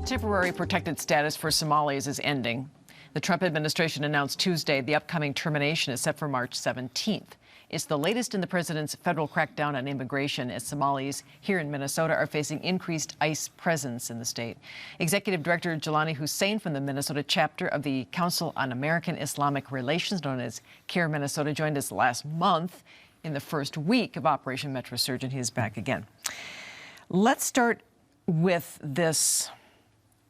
Temporary protected status for Somalis is ending. The Trump administration announced Tuesday the upcoming termination is set for March 17th. It's the latest in the president's federal crackdown on immigration as Somalis here in Minnesota are facing increased ICE presence in the state. Executive Director Jaylani Hussein from the Minnesota chapter of the Council on American Islamic Relations, known as CAIR-Minnesota, joined us last month in the first week of Operation Metro Surge, and he is back again. Let's start with this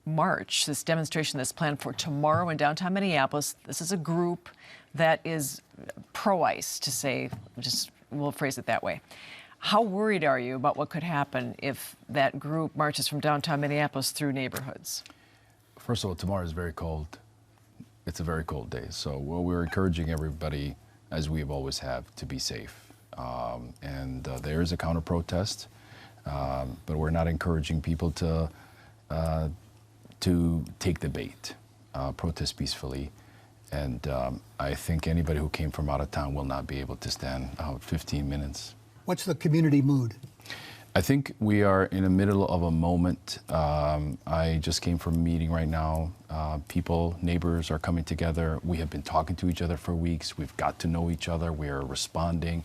march, this demonstration that's planned for tomorrow in downtown Minneapolis. This is a group that is pro-ICE, to say, we'll phrase it that way. How worried are you about what could happen if that group marches from downtown Minneapolis through neighborhoods? First of all, tomorrow is very cold. It's a very cold day. So we're encouraging everybody, as we have always have, to be safe. There is a counter-protest, but we're not encouraging people to take the bait, protest peacefully. And I think anybody who came from out of town will not be able to stand out 15 minutes. What's the community mood? I think we are in the middle of a moment. I just came from a meeting right now. Neighbors are coming together. We have been talking to each other for weeks. We've got to know each other. We are responding.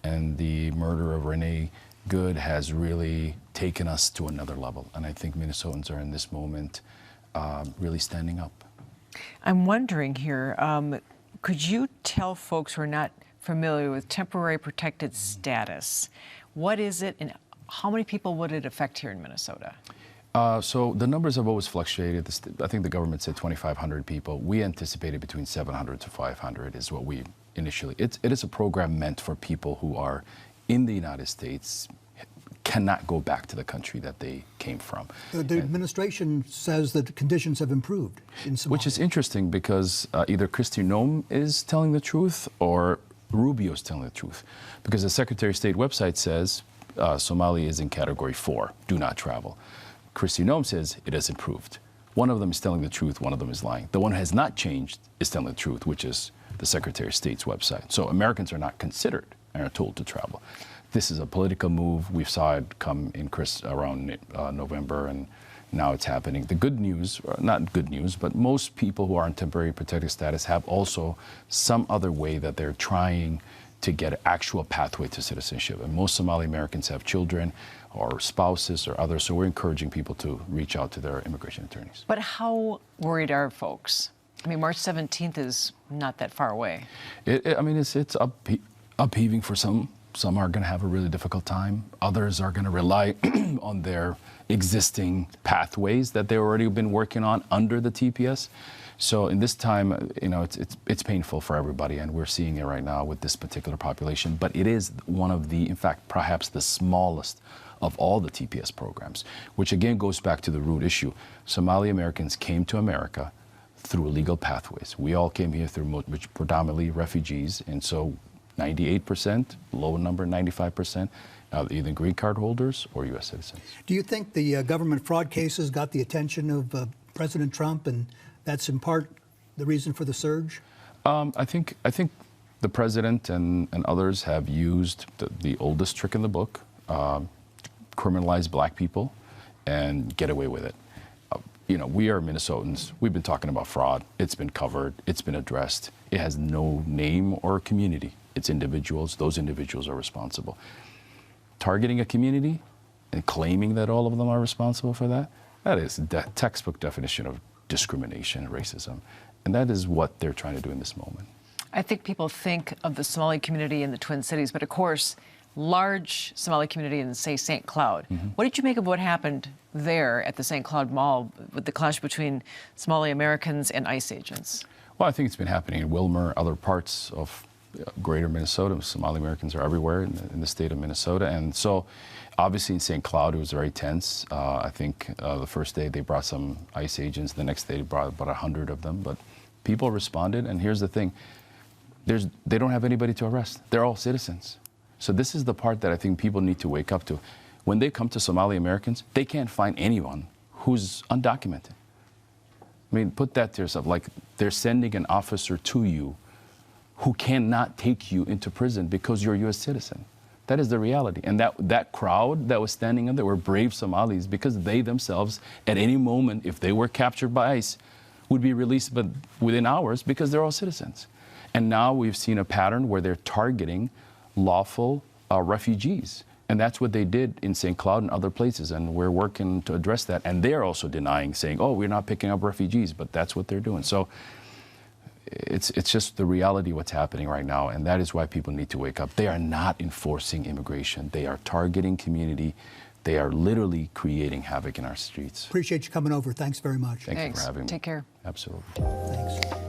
And the murder of Renee Good has really taken us to another level. And I think Minnesotans are in this moment really standing up. I'm wondering here, could you tell folks who are not familiar with temporary protected status, what is it and how many people would it affect here in Minnesota? So the numbers have always fluctuated. I think the government said 2,500 people. We anticipated between 700 to 500 is what we initially. It is a program meant for people who are in the United States, cannot go back to the country that they came from. The administration says that conditions have improved in Somalia. Which is interesting because either Kristi Noem is telling the truth or Rubio is telling the truth. Because the Secretary of State website says Somalia is in Category 4, do not travel. Kristi Noem says it has improved. One of them is telling the truth, one of them is lying. The one who has not changed is telling the truth, which is the Secretary of State's website. So Americans are not considered and are told to travel. This is a political move. We saw it come in around November, and now it's happening. The good news, not good news, but most people who are on temporary protected status have also some other way that they're trying to get an actual pathway to citizenship. And most Somali Americans have children or spouses or others, so we're encouraging people to reach out to their immigration attorneys. But how worried are folks? I mean, March 17th is not that far away. It's upheaving for some. Some are going to have a really difficult time. Others are going to rely on their existing pathways that they've already been working on under the TPS. So in this time, it's painful for everybody, and we're seeing it right now with this particular population. But it is one of the, in fact, perhaps the smallest of all the TPS programs, which again goes back to the root issue. Somali Americans came to America through legal pathways. We all came here through predominantly refugees, and so 98%, low number, 95%, either green card holders or U.S. citizens. Do you think the government fraud cases got the attention of President Trump, and that's in part the reason for the surge? I think the president and others have used the oldest trick in the book, criminalize black people and get away with it. We are Minnesotans. We've been talking about fraud. It's been covered. It's been addressed. It has no name or community. It's individuals. Those individuals are responsible. Targeting a community and claiming that all of them are responsible for that is the textbook definition of discrimination and racism. And that is what they're trying to do in this moment. I think people think of the Somali community in the Twin Cities, but of course, large Somali community in, say, St. Cloud. Mm-hmm. What did you make of what happened there at the St. Cloud Mall with the clash between Somali Americans and ICE agents? Well, I think it's been happening in Wilmer, other parts of greater Minnesota. Somali Americans are everywhere in the state of Minnesota. And so obviously in St. Cloud, it was very tense. I think the first day they brought some ICE agents. The next day they brought about 100 of them. But people responded. And here's the thing. They don't have anybody to arrest. They're all citizens. So this is the part that I think people need to wake up to. When they come to Somali Americans, they can't find anyone who's undocumented. I mean, put that to yourself. Like, they're sending an officer to you who cannot take you into prison because you're a U.S. citizen. That is the reality. And that crowd that was standing there were brave Somalis, because they themselves, at any moment, if they were captured by ICE, would be released but within hours, because they're all citizens. And now we've seen a pattern where they're targeting lawful refugees. And that's what they did in St. Cloud and other places. And we're working to address that. And they're also denying, saying, oh, we're not picking up refugees. But that's what they're doing. So it's just the reality of what's happening right now. And that is why people need to wake up. They are not enforcing immigration. They are targeting community. They are literally creating havoc in our streets. Appreciate you coming over. Thanks very much. Thank you for having me. Take care. Absolutely. Thanks.